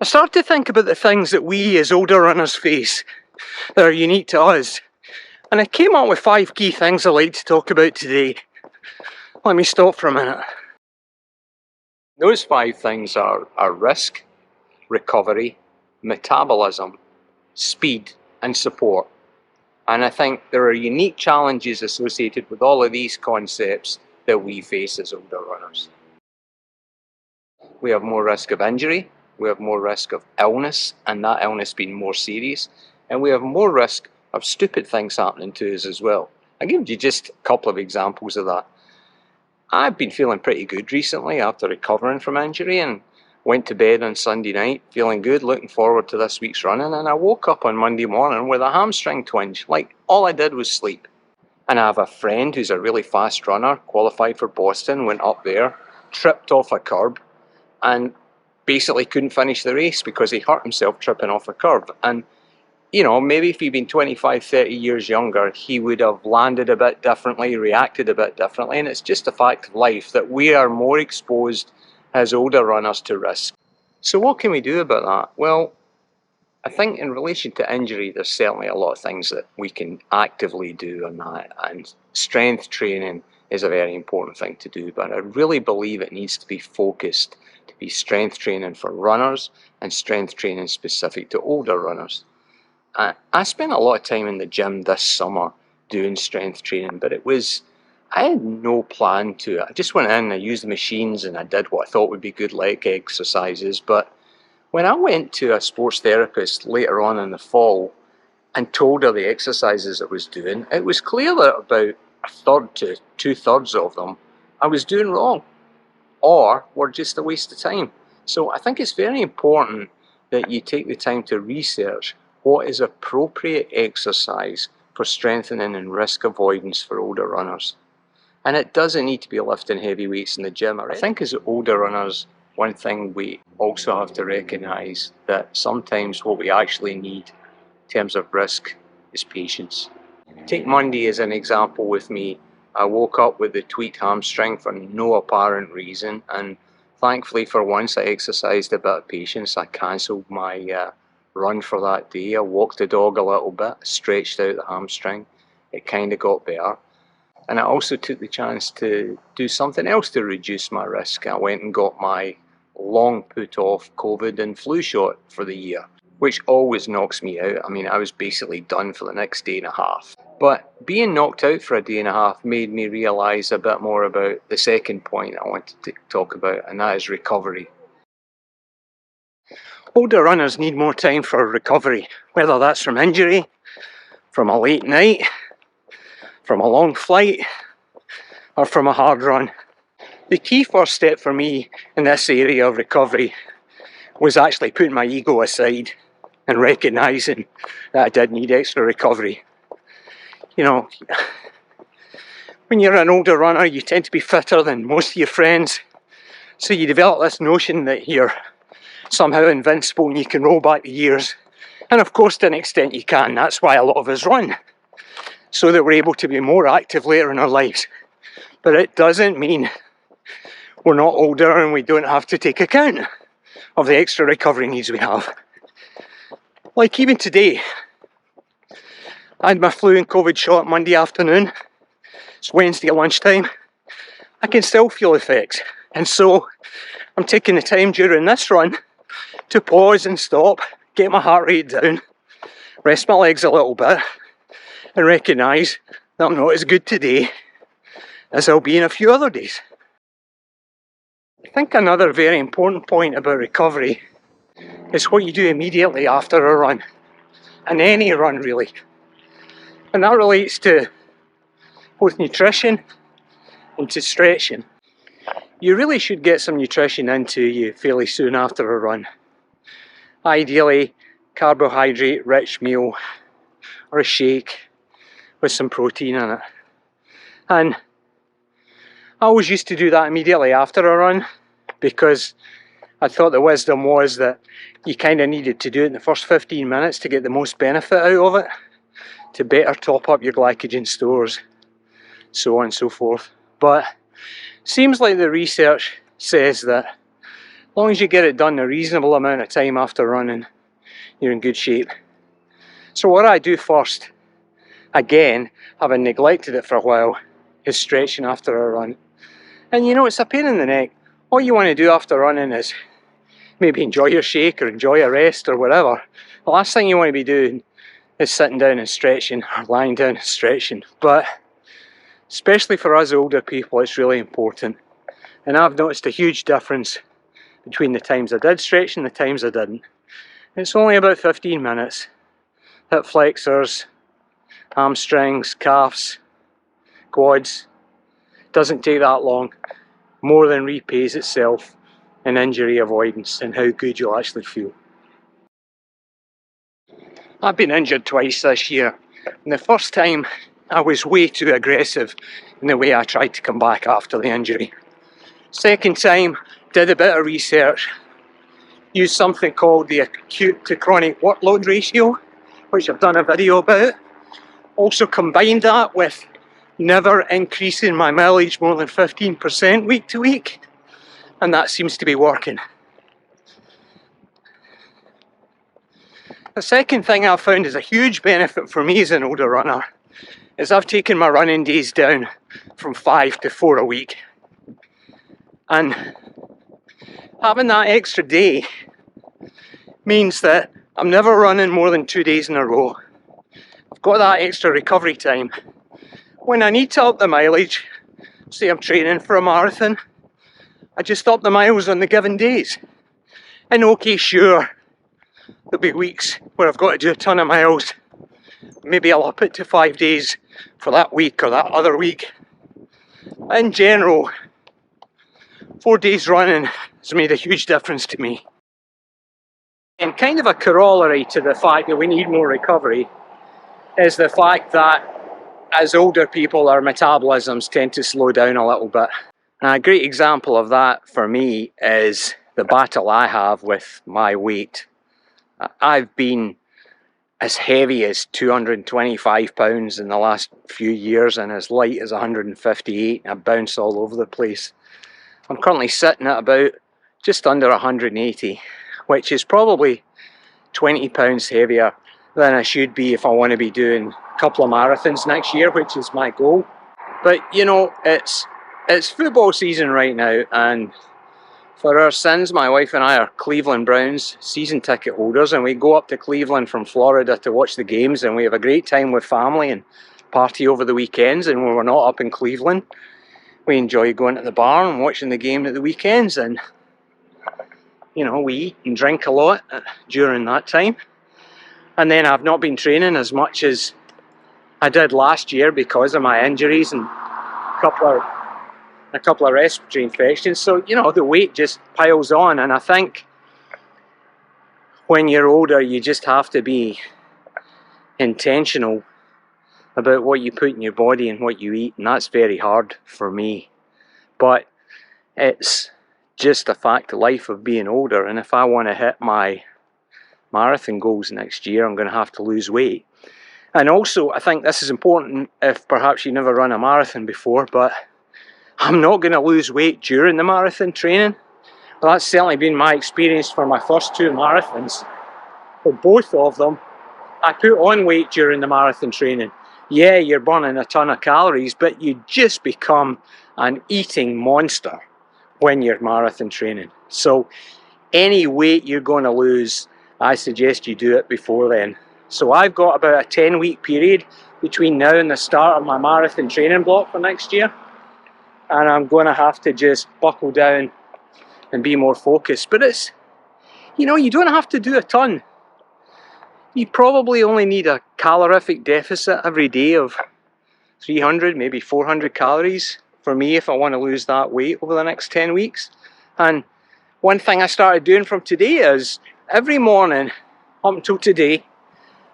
I started to think about the things that we as older runners face that are unique to us, and I came up with 5 key things I'd like to talk about today. Let me stop for a minute. Those 5 things are risk, recovery, metabolism, speed and support. And I think there are unique challenges associated with all of these concepts that we face as older runners. We have more risk of injury, we have more risk of illness, and that illness being more serious, and we have more risk of stupid things happening to us as well. I'll give you just a couple of examples of that. I've been feeling pretty good recently after recovering from injury, and went to bed on Sunday night feeling good, looking forward to this week's running, and I woke up on Monday morning with a hamstring twinge. Like, all I did was sleep. And I have a friend who's a really fast runner, qualified for Boston, went up there, tripped off a curb, and basically couldn't finish the race because he hurt himself tripping off a curb. And you know, maybe if he'd been 25, 30 years younger, he would have landed a bit differently, reacted a bit differently. And it's just a fact of life that we are more exposed as older runners to risk. So what can we do about that? Well, I think in relation to injury, there's certainly a lot of things that we can actively do on that. And strength training is a very important thing to do. But I really believe it needs to be focused to be strength training for runners and strength training specific to older runners. I spent a lot of time in the gym this summer doing strength training, but I had no plan to it. I just went in, I used the machines, and I did what I thought would be good leg exercises. But when I went to a sports therapist later on in the fall and told her the exercises I was doing, it was clear that about 1/3 to 2/3 of them I was doing wrong or were just a waste of time. So I think it's very important that you take the time to research what is appropriate exercise for strengthening and risk avoidance for older runners. And it doesn't need to be lifting heavy weights in the gym. I think as older runners, one thing we also have to recognise that sometimes what we actually need in terms of risk is patience. Take Monday as an example with me. I woke up with a tweaked hamstring for no apparent reason, and thankfully for once I exercised a bit of patience. I cancelled my run for that day. I walked the dog a little bit, stretched out the hamstring. It kind of got better. And I also took the chance to do something else to reduce my risk. I went and got my long put off COVID and flu shot for the year, which always knocks me out. I mean, I was basically done for the next day and a half. But being knocked out for a day and a half made me realise a bit more about the second point I wanted to talk about, and that is recovery. Older runners need more time for recovery, whether that's from injury, from a late night, from a long flight, or from a hard run. The key first step for me in this area of recovery was actually putting my ego aside and recognising that I did need extra recovery. You know, when you're an older runner, you tend to be fitter than most of your friends, so you develop this notion that you're somehow invincible and you can roll back the years. And of course, to an extent you can. That's why a lot of us run, so that we're able to be more active later in our lives. But it doesn't mean we're not older and we don't have to take account of the extra recovery needs we have. Like even today, I had my flu and COVID shot Monday afternoon. It's Wednesday at lunchtime. I can still feel effects. And so I'm taking the time during this run to pause and stop, get my heart rate down, rest my legs a little bit, and recognise that I'm not as good today as I'll be in a few other days. I think another very important point about recovery is what you do immediately after a run, and any run really. And that relates to both nutrition and to stretching. You really should get some nutrition into you fairly soon after a run. Ideally, carbohydrate-rich meal or a shake with some protein in it. And I always used to do that immediately after a run because I thought the wisdom was that you kind of needed to do it in the first 15 minutes to get the most benefit out of it, to better top up your glycogen stores, so on and so forth. But seems like the research says that long as you get it done a reasonable amount of time after running, you're in good shape. So what I do first, again, having neglected it for a while, is stretching after a run. And you know, it's a pain in the neck. All you want to do after running is maybe enjoy your shake or enjoy a rest or whatever. The last thing you want to be doing is sitting down and stretching or lying down and stretching. But especially for us older people, it's really important. And I've noticed a huge difference between the times I did stretch and the times I didn't. It's only about 15 minutes. Hip flexors, hamstrings, calves, quads. Doesn't take that long. More than repays itself in injury avoidance and how good you'll actually feel. I've been injured twice this year, and the first time I was way too aggressive in the way I tried to come back after the injury. Second time, did a bit of research, used something called the acute to chronic workload ratio, which I've done a video about. Also combined that with never increasing my mileage more than 15% week to week, and that seems to be working. The second thing I've found is a huge benefit for me as an older runner is I've taken my running days down from 5 to 4 a week. And having that extra day means that I'm never running more than 2 days in a row. I've got that extra recovery time. When I need to up the mileage, say I'm training for a marathon, I just up the miles on the given days. And okay, sure, there'll be weeks where I've got to do a ton of miles. Maybe I'll up it to 5 days for that week or that other week. In general, 4 days running has made a huge difference to me. And kind of a corollary to the fact that we need more recovery is the fact that as older people, our metabolisms tend to slow down a little bit. And a great example of that for me is the battle I have with my weight. I've been as heavy as 225 pounds in the last few years and as light as 158. I bounce all over the place. I'm currently sitting at about just under 180, which is probably 20 pounds heavier than I should be if I want to be doing a couple of marathons next year, which is my goal. But you know, it's football season right now, and for our sins, my wife and I are Cleveland Browns season ticket holders, and we go up to Cleveland from Florida to watch the games, and we have a great time with family and party over the weekends. And when we're not up in Cleveland, we enjoy going to the bar and watching the game at the weekends, and you know, we eat and drink a lot during that time. And then I've not been training as much as I did last year because of my injuries and a couple of respiratory infections. So, you know, the weight just piles on, and I think when you're older, you just have to be intentional about what you put in your body and what you eat, and that's very hard for me. But it's just a fact of life of being older, and if I want to hit my marathon goals next year, I'm going to have to lose weight. And also, I think this is important if perhaps you never run a marathon before, but I'm not going to lose weight during the marathon training. Well, that's certainly been my experience for my first 2 marathons. For both of them, I put on weight during the marathon training. Yeah, you're burning a ton of calories, but you just become an eating monster when you're marathon training. So any weight you're going to lose, I suggest you do it before then. So I've got about a 10-week period between now and the start of my marathon training block for next year. And I'm going to have to just buckle down and be more focused. But it's, you know, you don't have to do a ton. You probably only need a calorific deficit every day of 300, maybe 400 calories for me if I want to lose that weight over the next 10 weeks. And one thing I started doing from today is every morning up until today,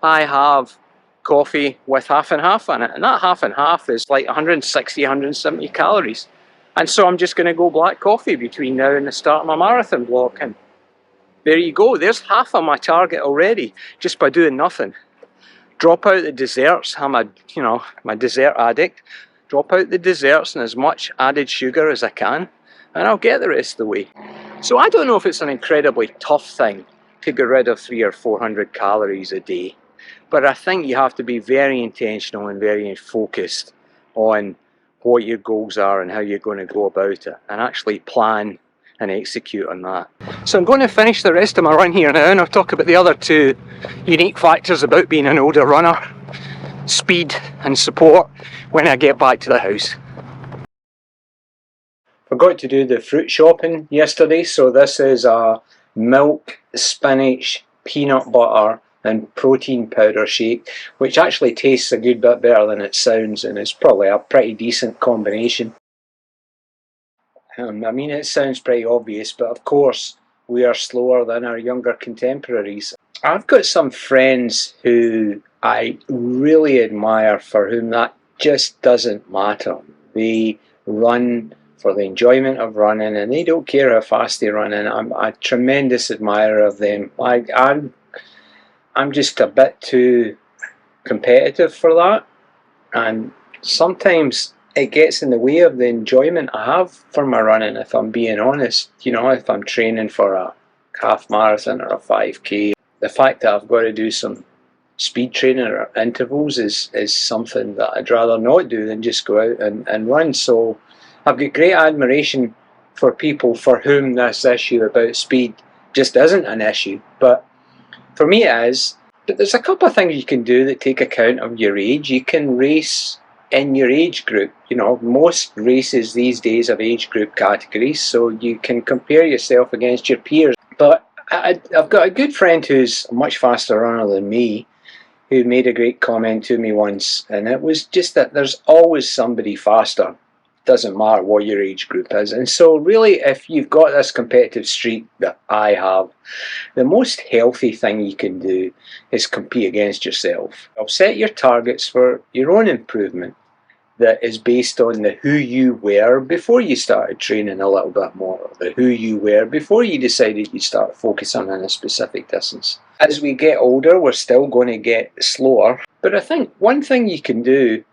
I have coffee with half and half in it, and that half and half is like 160, 170 calories. And so I'm just going to go black coffee between now and the start of my marathon block, and there you go, there's half of my target already just by doing nothing. Drop out the desserts. I'm a dessert addict. Drop out the desserts and as much added sugar as I can, and I'll get the rest of the way. So I don't know if it's an incredibly tough thing to get rid of 300 or 400 calories a day, but I think you have to be very intentional and very focused on what your goals are and how you're going to go about it, and actually plan and execute on that. So I'm going to finish the rest of my run here now, and I'll talk about the other two unique factors about being an older runner: speed and support, when I get back to the house. Forgot to do the fruit shopping yesterday, so this is a milk, spinach, peanut butter and protein powder shake, which actually tastes a good bit better than it sounds, and it's probably a pretty decent combination. I mean, it sounds pretty obvious, but of course we are slower than our younger contemporaries. I've got some friends who I really admire, for whom that just doesn't matter. They run for the enjoyment of running, and they don't care how fast they run, and I'm a tremendous admirer of them. I'm just a bit too competitive for that, and sometimes it gets in the way of the enjoyment I have for my running, if I'm being honest. You know, if I'm training for a half marathon or a 5k, the fact that I've got to do some speed training or intervals is something that I'd rather not do than just go out and run. So I've got great admiration for people for whom this issue about speed just isn't an issue, but for me it is. But there's a couple of things you can do that take account of your age. You can race in your age group. You know, most races these days have age group categories, so you can compare yourself against your peers. But I've got a good friend who's a much faster runner than me, who made a great comment to me once, and it was just that there's always somebody faster. Doesn't matter what your age group is. And so really, if you've got this competitive streak that I have, the most healthy thing you can do is compete against yourself. Set your targets for your own improvement that is based on the who you were before you started training a little bit more, or the who you were before you decided you'd start focusing on a specific distance. As we get older, we're still going to get slower, but I think one thing you can do,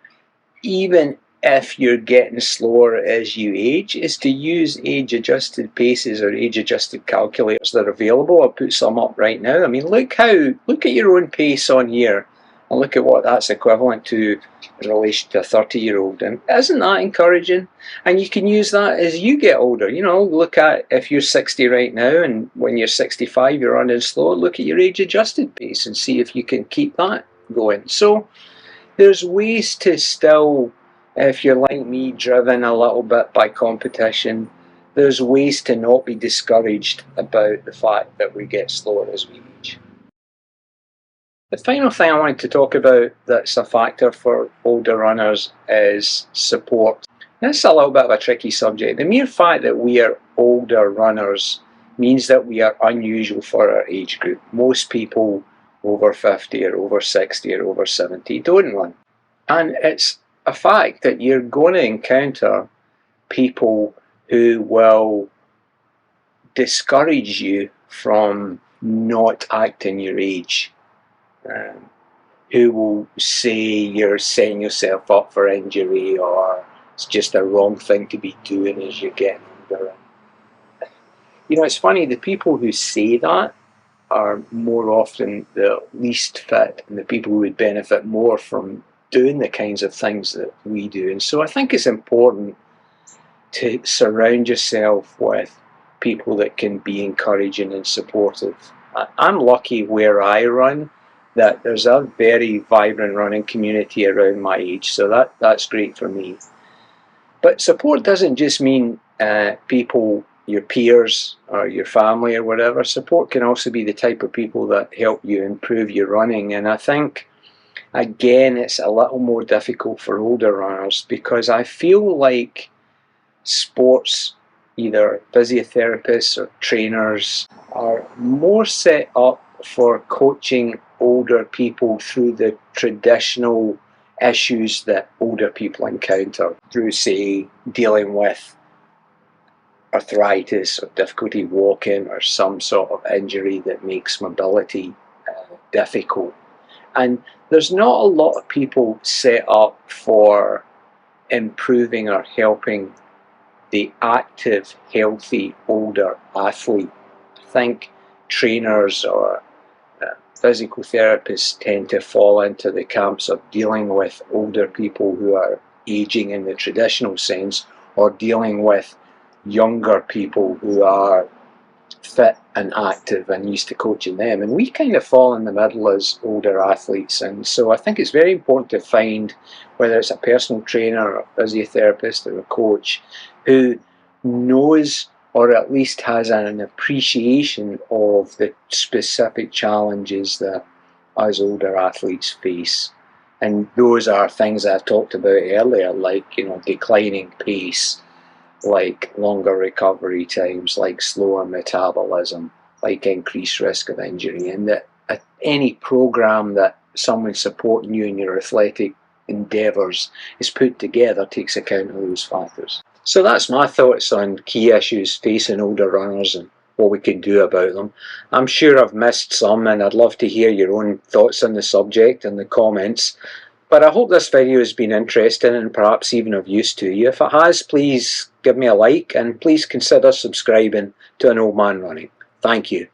even if you're getting slower as you age, is to use age-adjusted paces or age-adjusted calculators that are available. I'll put some up right now. I mean, look at your own pace on here, and look at what that's equivalent to in relation to a 30-year-old. And isn't that encouraging? And you can use that as you get older. You know, look at if you're 60 right now, and when you're 65 you're running slow, look at your age-adjusted pace and see if you can keep that going. So there's ways to still, if you're like me, driven a little bit by competition, there's ways to not be discouraged about the fact that we get slower as we age. The final thing I wanted to talk about that's a factor for older runners is support. This is a little bit of a tricky subject. The mere fact that we are older runners means that we are unusual for our age group. Most people over 50 or over 60 or over 70 don't run. And it's a fact that you're going to encounter people who will discourage you from not acting your age, who will say you're setting yourself up for injury, or it's just a wrong thing to be doing as you're getting older. You know, it's funny, the people who say that are more often the least fit and the people who would benefit more from doing the kinds of things that we do. And so I think it's important to surround yourself with people that can be encouraging and supportive. I'm lucky where I run that there's a very vibrant running community around my age, so that's great for me. But support doesn't just mean people, your peers or your family or whatever. Support can also be the type of people that help you improve your running. And I think, again, it's a little more difficult for older runners, because I feel like sports, either physiotherapists or trainers, are more set up for coaching older people through the traditional issues that older people encounter, through, say, dealing with arthritis or difficulty walking or some sort of injury that makes mobility difficult. And there's not a lot of people set up for improving or helping the active, healthy, older athlete. I think trainers or physical therapists tend to fall into the camps of dealing with older people who are aging in the traditional sense, or dealing with younger people who are fit and active and used to coaching them. And we kind of fall in the middle as older athletes. And so I think it's very important to find, whether it's a personal trainer or a physiotherapist or a coach, who knows or at least has an appreciation of the specific challenges that us older athletes face. And those are things that I talked about earlier, like, declining pace, like longer recovery times, like slower metabolism, like increased risk of injury, and that any program that someone supporting you in your athletic endeavours is put together takes account of those factors. So that's my thoughts on key issues facing older runners and what we can do about them. I'm sure I've missed some, and I'd love to hear your own thoughts on the subject in the comments. But I hope this video has been interesting and perhaps even of use to you. If it has, please give me a like, and please consider subscribing to An Old Man Running. Thank you.